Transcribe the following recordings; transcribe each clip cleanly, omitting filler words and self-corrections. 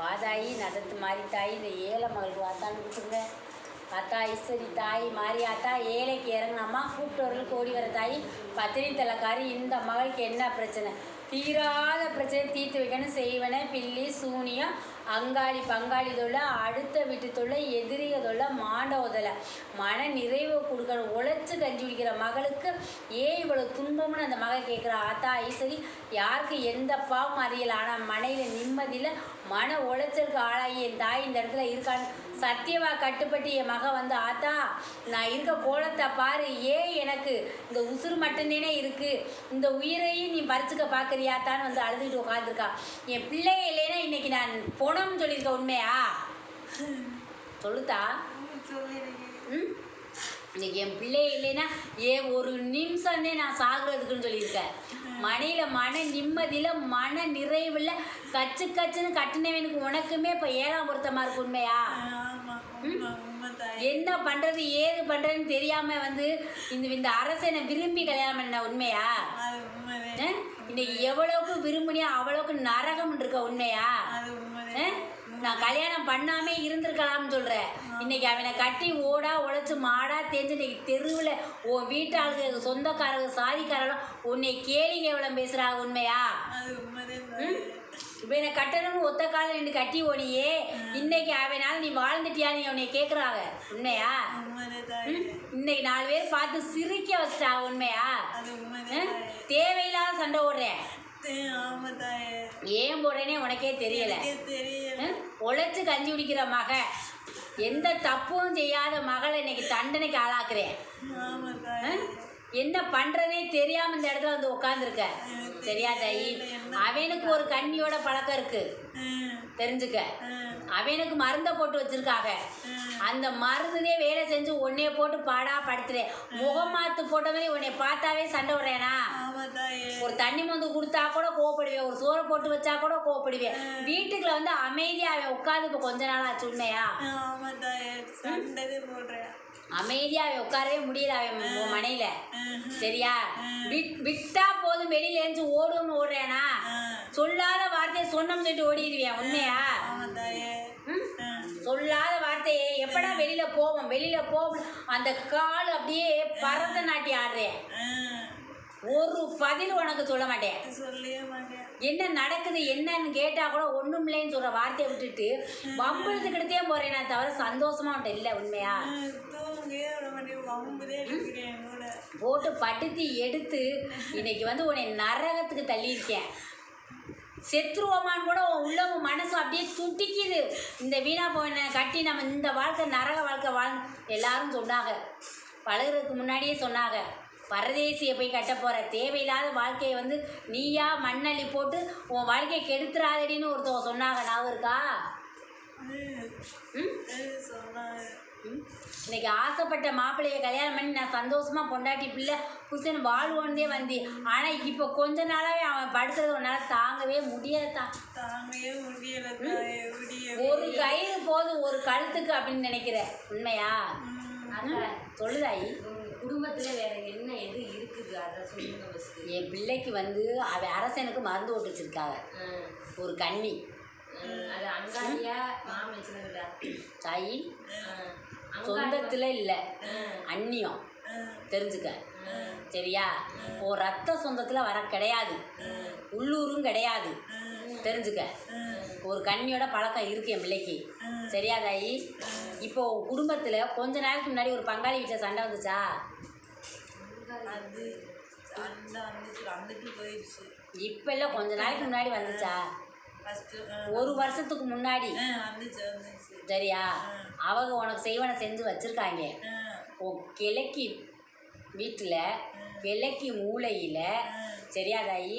வாதாயி நதத்து மாறி தாய் இந்த ஏழை மகளுக்கு வாத்தான்னு கொடுத்துருங்க. அத்தா ஈஸ்வரி தாய் மாறி ஆத்தா ஏழைக்கு இறங்கினம்மா கூப்பிட்டு வரலுக்கு ஓடி வர தாய் பத்தினி தலைக்காரி இந்த மகளுக்கு என்ன பிரச்சனை தீராத பிரச்சனை தீர்த்து வைக்கணும் செய்வன பில்லி சூனியம் அங்காளி பங்காளி தொல்லை அடுத்த வீட்டு தொல்லை எதிரிய தொல்லை மாண்டவ தொல்லை மன நிறைவு கொடுக்கணும் உழைச்சி கஞ்சி குடிக்கிற மகளுக்கு ஏன் இவ்வளோ துன்பம்னு அந்த மகள் கேட்குறா. ஆத்தா ஈஸ்வரி யாருக்கு எந்த பாவம் அறியலை ஆனால் மனையில் நிம்மதியில் மன உளைச்சலுக்கு ஆளாகி என் தாய் இந்த இடத்துல இருக்கான்னு சத்தியவா கட்டுப்பட்டு என் மகன் வந்து ஆத்தா நான் இருக்க கோலத்தை பாரு ஏன் எனக்கு இந்த உசுறு மட்டும்தானே இருக்குது இந்த உயிரையும் நீ பறிச்சுக்க பார்க்குறியாத்தான்னு வந்து அழுதுகிட்டு உட்காந்துருக்கா. என் பிள்ளையே இல்லைன்னா இன்னைக்கு நான் போனோம்னு சொல்லியிருக்க உண்மையா சொல்லுதா? இன்னைக்கு என் பிள்ளையே இல்லைன்னா ஒரு நிமிஷம்தே நான் சாகுறதுக்குன்னு சொல்லியிருக்கேன். மனையில் மன நிம்மதியில் மன நிறைவில் கச்சு கச்சுன்னு கட்டினவனுக்கு உனக்குமே இப்போ 7ஆம் பொருத்தமாக இருக்கு உண்மையா? என்ன பண்ணுறது ஏது பண்ணுறதுன்னு தெரியாமல் வந்து இந்த அரசனை விரும்பி கல்யாணம் பண்ண உண்மையா? இன்னைக்கு எவ்வளோக்கு விரும்பினியா அவ்வளோக்கு நரகம் இருக்க உண்மையா? நான் கல்யாணம் பண்ணாமே இருந்திருக்கலாம்னு சொல்கிறேன். இன்னைக்கு அவனை கட்டி ஓடா உழைச்சி மாடா தெரிஞ்சு இன்னைக்கு தெருவில் உன் வீட்டாளுக்கு சொந்தக்காரங்க சாதிக்காரங்களும் உன்னை கேலி கேவலம் பேசுகிறாங்க உண்மையா? இப்போ என்னை கட்டணும்னு ஒத்த காலம் நின்று கட்டி ஓடியே இன்னைக்கு அவனால நீ வாழ்ந்துட்டியான்னு உன்னை கேட்குறாங்க உண்மையா? இன்னைக்கு 4 பேர் பார்த்து சிரிக்க வச்சிட்டா உண்மையா? தேவையில்லாத சண்டை ஓடுறேன் ஏன் போடுறேனே உனக்கே தெரியல. உழைச்சி கஞ்சி குடிக்கிற மக எந்த தப்பும் செய்யாத மகளை இன்னைக்கு தண்டனைக்கு ஆளாக்குறேன். என்ன பண்ணுறதே தெரியாமல் இந்த இடத்துல வந்து உட்காந்துருக்க சரியா தாயி? அவனுக்கு ஒரு கண்ணியோட பழக்கம் இருக்கு தெரிஞ்சுக்க. அவனுக்கு மருந்தை போட்டு வச்சிருக்காங்க. அந்த மருந்துதே வேலை செஞ்சு உன்னைய போட்டு பாடா படுத்துறேன். முகமாத்து போட்டவனே உன்னை பார்த்தாவே சண்டை விடுறேனா? ஒரு தண்ணி மருந்து கொடுத்தா கூட கோவப்படுவேன், ஒரு சோறை போட்டு வச்சா கூட கோவப்படுவேன். வீட்டுக்குள்ள வந்து அமைதியாக அவன் உட்காந்து இப்போ கொஞ்ச நாள் ஆச்சு உண்மையா? அமைதியாக அவன் உட்காரவே முடியல அவன் மனையில சரியா? விட்டா போதும் வெளியில எழுந்து ஓடுன்னு ஓடுறேனா? சொல்லாத வார்த்தையை சொன்னோம்னு சொல்லிட்டு ஓடிடுவேன் உண்மையா? சொல்லாத வார்த்தையை எப்படா வெளியில போவோம் அந்த கால் அப்படியே பரதநாட்டியம் ஆடுறேன். ஒரு பதில் உனக்கு சொல்ல மாட்டேன். என்ன நடக்குது என்னன்னு கேட்டால் கூட ஒன்றும் இல்லைன்னு சொல்கிற வார்த்தையை விட்டுட்டு வம்பளத்துக்கிட்டே போகிறேன் நான் தவிர சந்தோஷமா உன்ட்ட இல்லை உண்மையா? போட்டு படுத்தி எடுத்து இன்னைக்கு வந்து உன்னை நரகத்துக்கு தள்ளியிருக்கேன். செத்துருவோமான்னு கூட உள்ளவங்க மனசு அப்படியே துட்டிக்குது. இந்த வீணா போன கட்டி நம்ம இந்த வாழ்க்கை நரக வாழ்க்கை எல்லாரும் சொன்னாங்க. பழகிறதுக்கு முன்னாடியே சொன்னாங்க பரதேசியை போய் கட்ட போகிற தேவையில்லாத வாழ்க்கையை வந்து நீயா மண்ணள்ளி போட்டு உன் வாழ்க்கையை கெடுத்துறாதடின்னு ஒருத்தவங்க சொன்னாங்க. ஞாபகம் இருக்கா? இன்னைக்கு ஆசைப்பட்ட மாப்பிள்ளையை கல்யாணம் பண்ணி நான் சந்தோஷமாக பொண்டாட்டி பிள்ளை புருஷன் வாழ்வோன்னே வந்தி. ஆனால் இப்போ கொஞ்ச நாளாகவே அவன் படுக்கிறது உன்னால் தாங்கவே முடியலத்தான். ஒரு கயிறு போதும் ஒரு கழுத்துக்கு அப்படின்னு நினைக்கிறேன் உண்மையா? சொல்லுதாயி குடும்பத்தில் வேற என்ன எது இருக்குது அதை சொல்லுங்க. என் பிள்ளைக்கு வந்து அவன் அரசனுக்கு மருந்து ஓட்டு வச்சிருக்காங்க ஒரு கண்ணி. அது அங்காளியா மாமச்சல தாயி சொந்தத்தில் இல்லை அந்நியம் தெரிஞ்சுக்க சரியா? ஒரு ரத்த சொந்தத்தில் வர கிடையாது, உள்ளூரும் கிடையாது தெரிஞ்சுக்க. ஒரு கண்ணியோட பழக்கம் இருக்கு என் பிள்ளைக்கு சரியா தாயி? இப்போ குடும்பத்தில் கொஞ்ச நேரத்துக்கு முன்னாடி ஒரு பங்காளி வீட்டில் சண்டை வந்துச்சா? இப்போ இல்லை கொஞ்ச நாளைக்கு முன்னாடி வந்துச்சா? 1 வருஷத்துக்கு முன்னாடி சரியா? அவங்க உனக்கு செய்வனை செஞ்சு வச்சுருக்காங்க. கிழக்கு வீட்டில் கிழக்கு மூலையில் சரியா தாயி?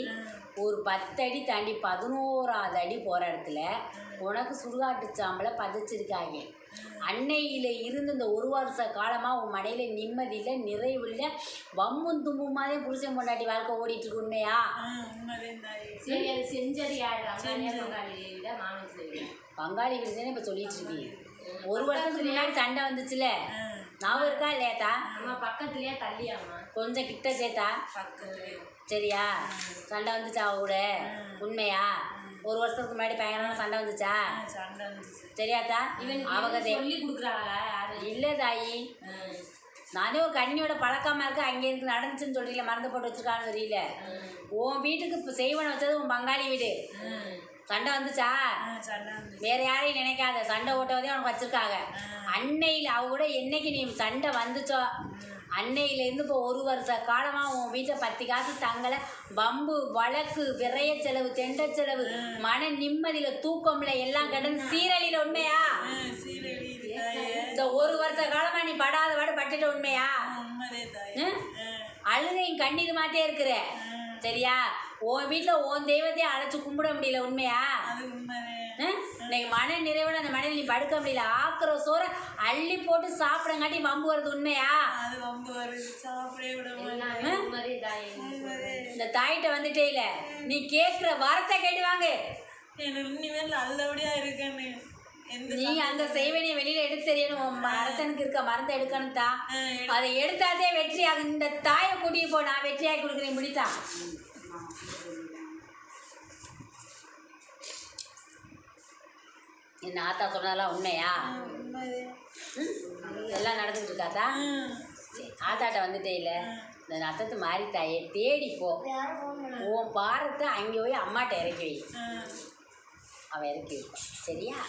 ஒரு 10 அடி தாண்டி 11ஆவது அடி போகிற இடத்துல உனக்கு சுடுகாட்டு சாம்பலை பதிச்சிருக்காங்க. அன்னையில் இருந்து இந்த 1 வருஷ காலமாக உன் மனையில் நிம்மதியில் நிறைவில் வம்பும் தும்புமாதே புருஷன் பொண்டாட்டி வாழ்க்கை ஓடிட்டுருக்கு உண்மையா? சரி அது செஞ்சது யார்? பங்காளி வீடு தானே இப்போ சொல்லிட்டு இருக்கீங்க. 1 வருஷத்துக்கு முன்னாடி சண்டை வந்துச்சுல ஞாபகம் இருக்கா இல்லையாத்தா? நம்ம பக்கத்துலேயே தள்ளியாமா கொஞ்சம் கிட்ட சேர்த்தா பக்கத்துலேயே. சரியா? சண்டை வந்துச்சா அவ கூட? உண்மையா? ஒரு வருஷத்துக்கு முன்னாடி பயங்கரமான சண்டை வந்துச்சா? சண்டை வந்துச்சு. சரியாத்தா? அவங்க சொல்லி கொடுக்குறாங்களா யாரு? இல்லை தாயி, நானே ஒரு கண்ணியோட பழக்கமாக இருக்கு, அங்கே இருக்கு நடந்துச்சுன்னு சொல்றீங்களே, மறந்து போட்டு வச்சிருக்கான்னு தெரியல. உன் வீட்டுக்கு இப்போ செய்வனை வச்சது உன் பங்காளி வீடு. சண்டை வந்துச்சா? சண்டை வந்துச்சு. வேற யாரையும் நினைக்காத, சண்டை ஓட்டவதே உனக்கு வச்சிருக்காங்க. அன்னையில் அவ கூட என்னைக்கு நீ சண்டை வந்துச்சோ அன்னையிலேருந்து இப்போ ஒரு வருஷ காலமாக உன் வீட்டை 10 காசு தங்கலை. பம்பு வழக்கு, விரைய செலவு, தெண்ட செலவு, மன நிம்மதியில் தூக்கம்ல எல்லாம் கிடந்து சீரழியில். உண்மையா? இந்த ஒரு வருஷ காலமாக நீ படாத பாடு பட்டுட்ட. உண்மையா? அழுகையும் கண்ணீர் மாத்தே இருக்கிற. சரியா? உன் வீட்டில் உன் தெய்வத்தையே அழைச்சி கும்பிட முடியல. உண்மையா? இன்னைக்கு மன நிறைவோட அந்த மனையில் நீ படுக்க முடியல. ஆக்குற சோற அள்ளி போட்டு சாப்பிடங்காட்டி வம்பு வருது. உண்மையா? இந்த தாயிட்ட வந்துட்டே இல்ல, நீ கேட்குற வார்த்தை கேட்டுவாங்க. நீ அந்த செய்வனையை வெளியில எடுத்து தெரியணும். அரசனுக்கு இருக்க மருந்தை எடுக்கணும் தான். அதை எடுத்தாதே வெற்றி ஆகும். இந்த தாயை கூட்டிட்டு போ, நான் வெற்றியாகி கொடுக்குறேன். முடித்தான். என் ஆத்தா சொன்னதெல்லாம் உண்மையா? எல்லாம் நடந்துட்டு இருக்காதா? ஆத்தாட்ட வந்துட்டே இல்லை, இந்த நத்தத்து மாறி தாயை தேடிப்போ. உன் பாரத்தை அங்கே போய் அம்மாட்ட இறக்கி வை. அவன் இறக்கி வைப்பான். சரியா?